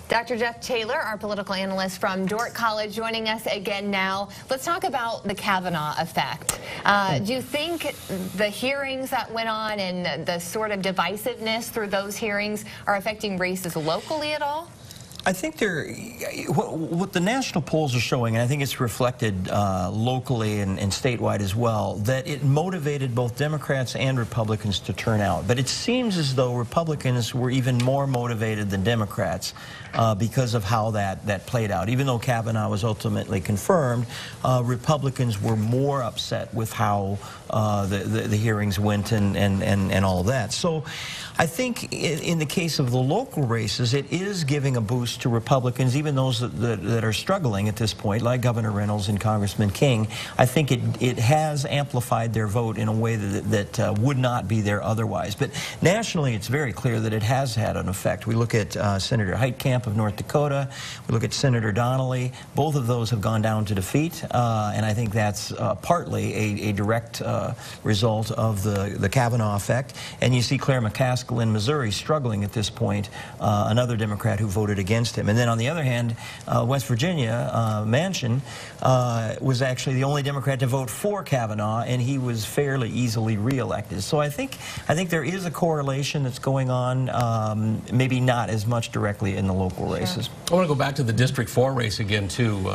Dr. Jeff Taylor, our political analyst from Dordt College, joining us again now. Let's talk about the Kavanaugh effect. Do you think the hearings that went on and the sort of divisiveness through those hearings are affecting races locally at all? I think what the national polls are showing, and I think it's reflected locally and statewide as well, that it motivated both Democrats and Republicans to turn out. But it seems as though Republicans were even more motivated than Democrats because of how that played out. Even though Kavanaugh was ultimately confirmed, Republicans were more upset with how the hearings went and all of that. So I think in the case of the local races, it is giving a boost to Republicans, even those that are struggling at this point, like Governor Reynolds and Congressman King. I think it has amplified their vote in a way that would not be there otherwise. But nationally, it's very clear that it has had an effect. We look at Senator Heitkamp of North Dakota. We look at Senator Donnelly. Both of those have gone down to defeat, and I think that's partly a direct result of the Kavanaugh effect. And you see Claire McCaskill in Missouri struggling at this point, another Democrat who voted against him. And then on the other hand, West Virginia, Manchin, was actually the only Democrat to vote for Kavanaugh, and he was fairly easily reelected. So I think there is a correlation that's going on, maybe not as much directly in the local races. I want to go back to the District 4 race again, too.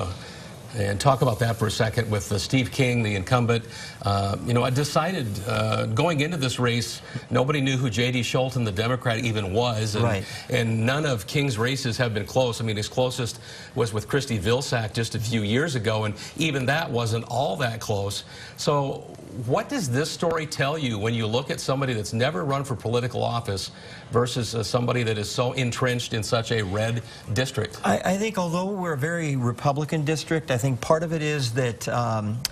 And talk about that for a second with Steve King, the incumbent. You know, I decided going into this race, nobody knew who J.D. Scholten, the Democrat, even was. And, right. And none of King's races have been close. I mean, his closest was with Christy Vilsack just a few years ago, and even that wasn't all that close. So what does this story tell you when you look at somebody that's never run for political office versus somebody that is so entrenched in such a red district? I think although we're a very Republican district, I think part of it is that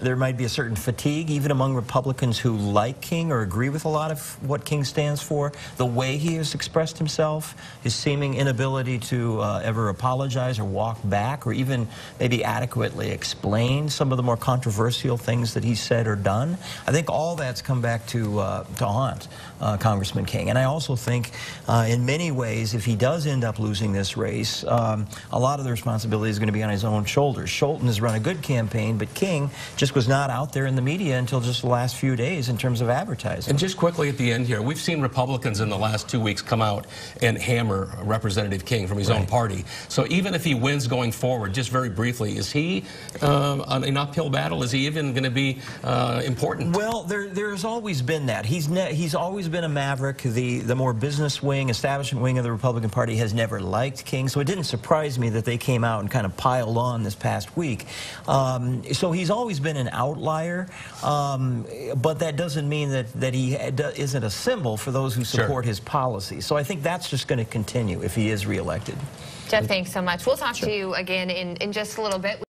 there might be a certain fatigue even among Republicans who like King or agree with a lot of what King stands for. The way he has expressed himself, his seeming inability to ever apologize or walk back or even maybe adequately explain some of the more controversial things that he said or done. I think all that's come back to haunt Congressman King. And I also think in many ways, if he does end up losing this race, a lot of the responsibility is going to be on his own shoulders. Scholten has run a good campaign, but King just was not out there in the media until just the last few days in terms of advertising. And just quickly at the end here, we've seen Republicans in the last 2 weeks come out and hammer Representative King from his own party. So even if he wins going forward, just very briefly, is he on an uphill battle? Is he even going to be important? Well, there's always been that. He's always been a maverick. The more business wing, establishment wing of the Republican Party has never liked King, so it didn't surprise me that they came out and kind of piled on this past week. So he's always been an outlier, but that doesn't mean that he isn't a symbol for those who support his policies. So I think that's just going to continue if he is reelected. Jeff, thanks so much. We'll talk to you again in just a little bit.